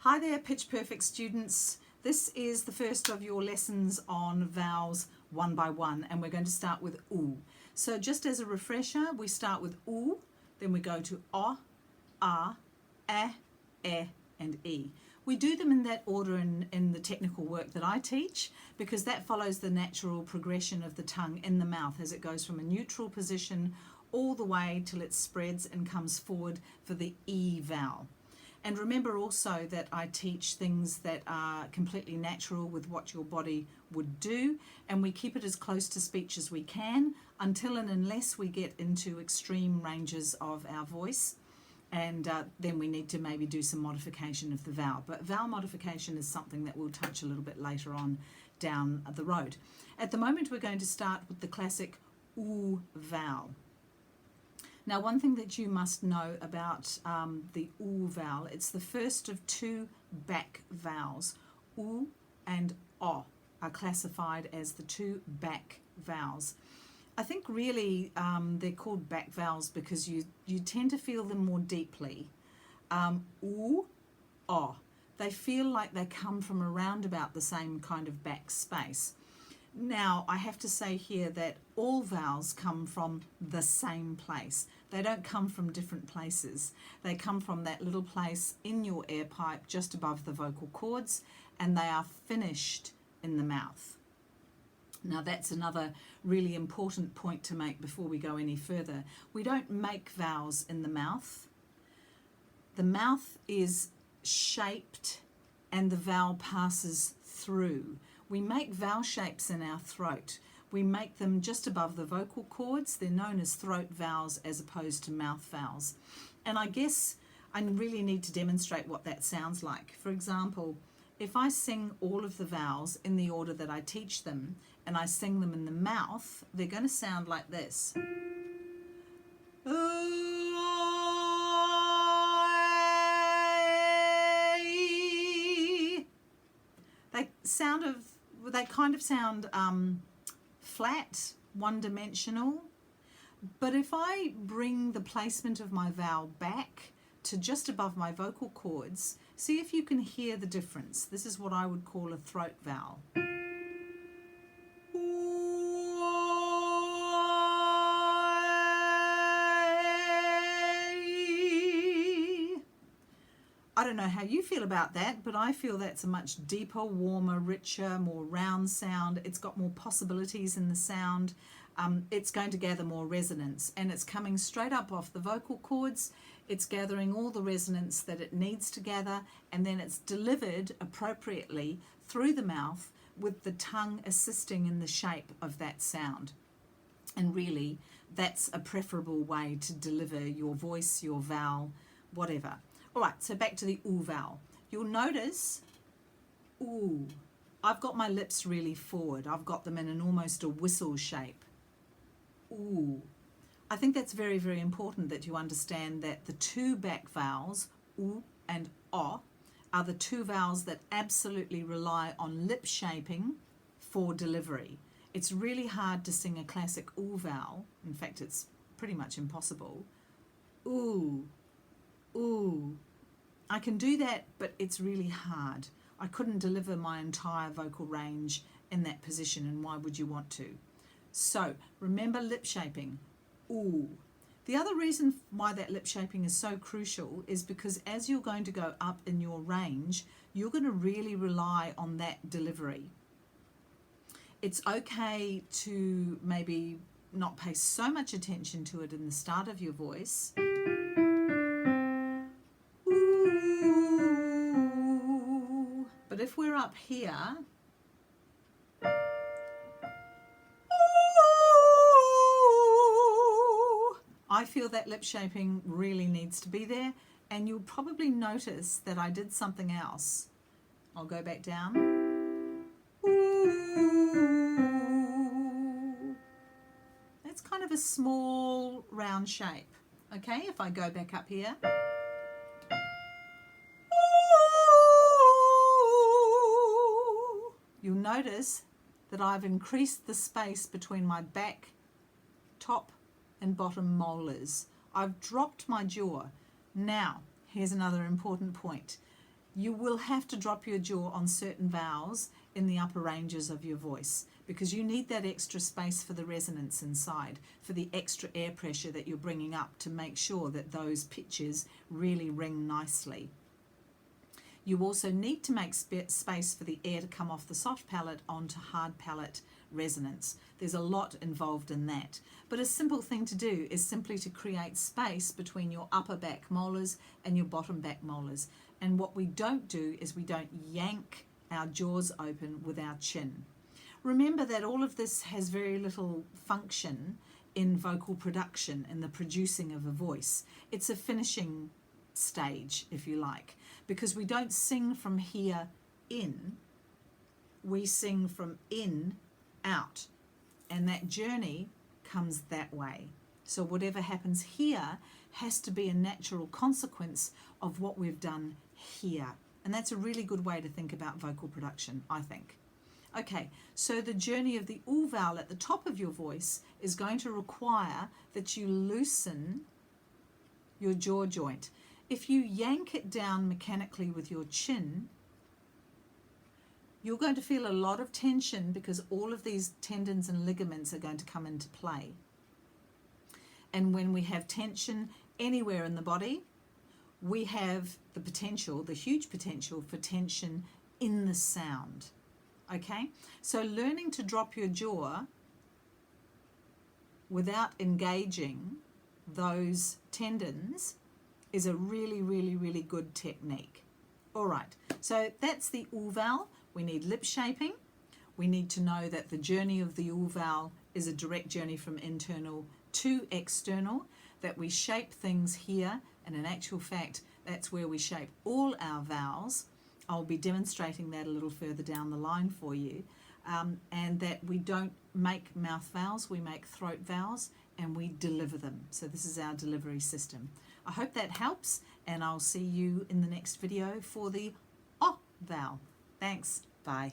Hi there, Pitch Perfect students. This is the first of your lessons on vowels one by one, and we're going to start with OO. So just as a refresher, we start with OO, then we go to O, A, E, and E. We do them in that order in the technical work that I teach, because that follows the natural progression of the tongue in the mouth as it goes from a neutral position all the way till it spreads and comes forward for the E vowel. And remember also that I teach things that are completely natural with what your body would do, and we keep it as close to speech as we can until and unless we get into extreme ranges of our voice, and then we need to maybe do some modification of the vowel. But vowel modification is something that we'll touch a little bit later on down the road. At the moment we're going to start with the classic OO vowel. Now, one thing that you must know about the OO vowel, it's the first of two back vowels. OO and O are classified as the two back vowels. I think really they're called back vowels because you tend to feel them more deeply. OO, O. They feel like they come from around about the same kind of back space. Now, I have to say here that all vowels come from the same place. They don't come from different places. They come from that little place in your air pipe just above the vocal cords, and they are finished in the mouth. Now, that's another really important point to make before we go any further. We don't make vowels in the mouth. The mouth is shaped and the vowel passes through. We make vowel shapes in our throat. We make them just above the vocal cords. They're known as throat vowels as opposed to mouth vowels. And I guess I really need to demonstrate what that sounds like. For example, if I sing all of the vowels in the order that I teach them and I sing them in the mouth, they're going to sound like this. They kind of sound flat, one-dimensional. But if I bring the placement of my vowel back to just above my vocal cords, see if you can hear the difference. This is what I would call a throat vowel. I don't know how you feel about that, but I feel that's a much deeper, warmer, richer, more round sound. It's got more possibilities in the sound. It's going to gather more resonance, and it's coming straight up off the vocal cords. It's gathering all the resonance that it needs to gather, and then it's delivered appropriately through the mouth with the tongue assisting in the shape of that sound. And really, that's a preferable way to deliver your voice, your vowel, whatever. All right, so back to the OO vowel. You'll notice, OO, I've got my lips really forward. I've got them in an almost a whistle shape. OO. I think that's very, very important that you understand that the two back vowels, OO and O, are the two vowels that absolutely rely on lip shaping for delivery. It's really hard to sing a classic OO vowel. In fact, it's pretty much impossible. OO. Ooh, I can do that, but it's really hard. I couldn't deliver my entire vocal range in that position, and why would you want to? So remember lip shaping. Ooh. The other reason why that lip shaping is so crucial is because as you're going to go up in your range, you're going to really rely on that delivery. It's okay to maybe not pay so much attention to it in the start of your voice. But if we're up here, I feel that lip shaping really needs to be there, and you'll probably notice that I did something else. I'll go back down. That's kind of a small round shape. Okay, if I go back up here. You'll notice that I've increased the space between my back, top and bottom molars. I've dropped my jaw. Now, here's another important point. You will have to drop your jaw on certain vowels in the upper ranges of your voice because you need that extra space for the resonance inside, for the extra air pressure that you're bringing up to make sure that those pitches really ring nicely. You also need to make space for the air to come off the soft palate onto hard palate resonance. There's a lot involved in that. But a simple thing to do is simply to create space between your upper back molars and your bottom back molars. And what we don't do is we don't yank our jaws open with our chin. Remember that all of this has very little function in vocal production, in the producing of a voice. It's a finishing stage, if you like, because we don't sing from here in, we sing from in out, and that journey comes that way. So whatever happens here has to be a natural consequence of what we've done here, and that's a really good way to think about vocal production, I think. Okay, so the journey of the OO vowel at the top of your voice is going to require that you loosen your jaw joint. If you yank it down mechanically with your chin, you're going to feel a lot of tension because all of these tendons and ligaments are going to come into play. And when we have tension anywhere in the body, we have the potential, the huge potential for tension in the sound. Okay? So learning to drop your jaw without engaging those tendons is a really, really, really good technique. All right, so that's the OO vowel. We need lip shaping. We need to know that the journey of the OO vowel is a direct journey from internal to external, that we shape things here, and in actual fact, that's where we shape all our vowels. I'll be demonstrating that a little further down the line for you, and that we don't make mouth vowels, we make throat vowels, and we deliver them. So this is our delivery system. I hope that helps, and I'll see you in the next video for the O vowel. Thanks. Bye.